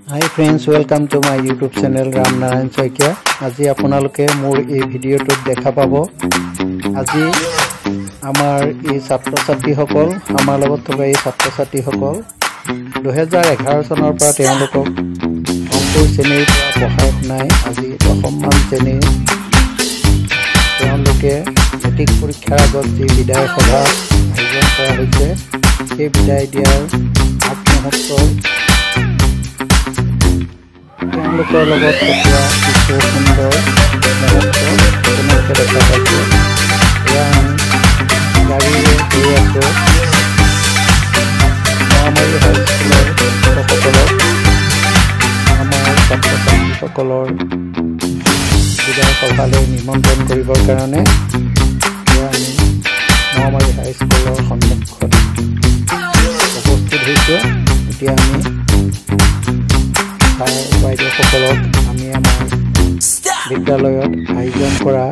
Hi friends, welcome to my YouTube channel Ram Narayan Soikia. Aji আপোনালোকে মোৰ এই ভিডিওটো দেখা পাব। আজি আমাৰ এই ছাত্ৰ-ছাত্ৰী সকল আমাৰ লগত থকা এই ছাত্ৰ-ছাত্ৰী সকল 2011 চনৰ পৰা তেওঁলোকক অংকুৰ শ্ৰেণীৰ পৰা পঢ়াই শুনাই আজি দশমমান শ্ৰেণীৰ তেওঁলোকে মেট্ৰিক পৰীক্ষাৰ আগত যি বিদায় সভা আয়োজন কৰা হৈছে সেই বিদায় দিয়াৰ আগমুহূৰ্তৰ তেওঁলোকৰ লগত কটোৱা কিছু সুন্দৰ মুহূৰ্ত আপোনালোকে দেখা পাইছে। এয়া আমি গাড়ীৰে গৈ আছোঁ মহামাৰী হাইস্কুলৰ শিক্ষকসকলক আমাৰ ছাত্ৰ ছাত্ৰীসকলৰ বিদায় সভালৈ নিমন্ত্ৰণ কৰিবৰ কাৰণে এয়া আমি মহামাৰী হাইস্কুলৰ সন্মুখত উপস্থিত হৈছোঁ। এতিয়া আমি বাইদেউসকলক আমি আমাৰ বিদ্যালয়ত আয়োজন কৰা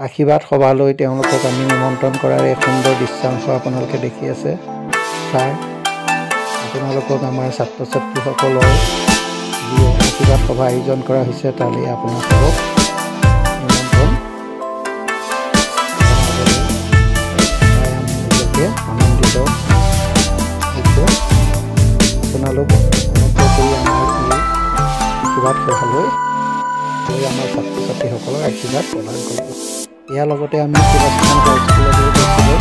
আশীৰ্বাদ সভালৈ তেওঁলোকক আমি নিমন্ত্ৰণ কৰাৰ এক সুন্দৰ দৃশ্যাংশ আপোনালোকে দেখি আছে। ছাৰ আপোনালোকক আমাৰ ছাত্ৰ ছাত্ৰীসকলৰ যি আশীৰ্বাদ সভা আয়োজন কৰা হৈছে তালৈ আপোনালোকক নিমন্ত্ৰণ নিজকে আনন্দিত হৈছোঁ। আপোনালোক অনুগ্ৰহ কৰি আমাৰ এই আশীৰ্বাদ সভালৈ গৈ আমাৰ ছাত্ৰ ছাত্ৰীসকলক আশীৰ্বাদ প্ৰদান কৰিব। ইয়াৰ লগতে আমি শিৱস্থান হাইস্কুললৈ গৈছিলোঁ।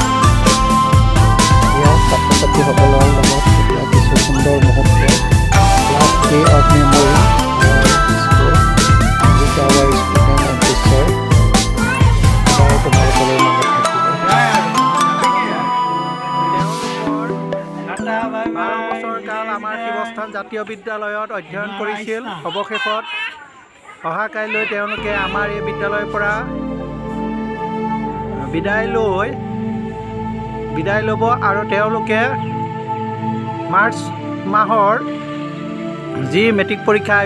ইয়াৰ ছাত্ৰ ছাত্ৰীসকলৰ লগত এতিয়া কিছু সুন্দৰ মুহূৰ্ত class day of memory school with our student and teacher তোমালোকলৈ মনত কাল আমাৰ শিৱস্থান জাতীয় বিদ্যালয়ত অধ্যয়ন কৰিছিল। অৱশেষত অহা কাইলৈ তেওঁলোকে আমাৰ এই বিদ্যালয়ৰ পৰা বিদায় ল'ব আৰু তেওঁলোকে মাৰ্চ মাহৰ যি মেট্ৰিক পৰীক্ষা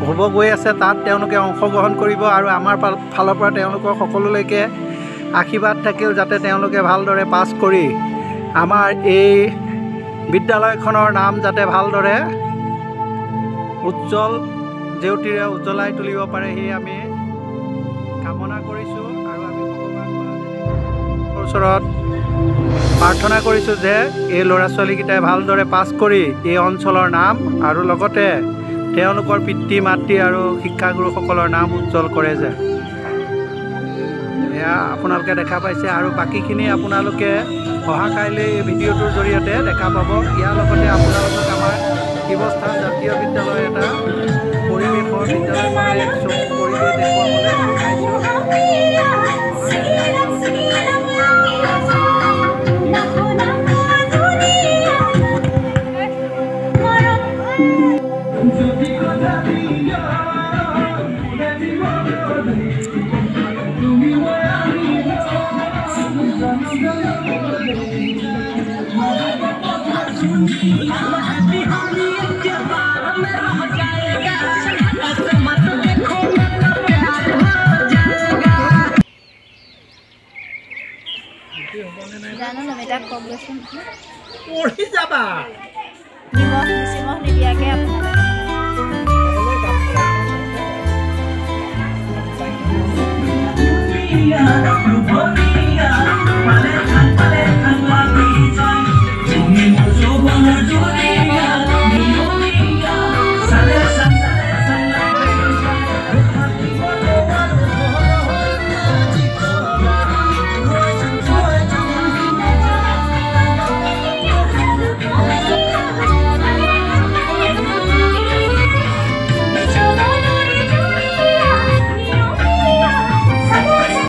হ'ব গৈ আছে তাত তেওঁলোকে অংশগ্ৰহণ কৰিব আৰু আমাৰ ফালৰ পৰা তেওঁলোকৰ সকলোলৈকে আশীৰ্বাদ থাকিল যাতে তেওঁলোকে ভালদৰে পাছ কৰি আমাৰ এই বিদ্যালয়খনৰ নাম যাতে ভালদৰে উজ্জ্বল জেউতিৰে উজ্বলাই তুলিব পাৰে সেয়ে আমি কামনা কৰিছোঁ আৰু আমি ভগৱানৰ ওচৰত প্ৰাৰ্থনা কৰিছোঁ যে এই ল'ৰা ছোৱালীকেইটাই ভালদৰে পাছ কৰি এই অঞ্চলৰ নাম আৰু লগতে তেওঁলোকৰ পিতৃ মাতৃ আৰু শিক্ষাগুৰুসকলৰ নাম উজ্জ্বল কৰে যে এয়া আপোনালোকে দেখা পাইছে আৰু বাকীখিনি আপোনালোকে অহা কাইলৈ এই ভিডিঅ'টোৰ জৰিয়তে দেখা পাব। ইয়াৰ লগতে আপোনালোকক আমাৰ শিৱস্থান জাতীয় বিদ্যালয় এটা পৰিৱেশৰ বিদ্যালয়খনৰ এক পৰিৱেশ দেখুৱাবলৈ বিচাৰিছোঁ। জানো নমিতা কম গৈছোঁ পঢ়ি যাবা নিমখ নিদিয়াকৈ আপোনাৰ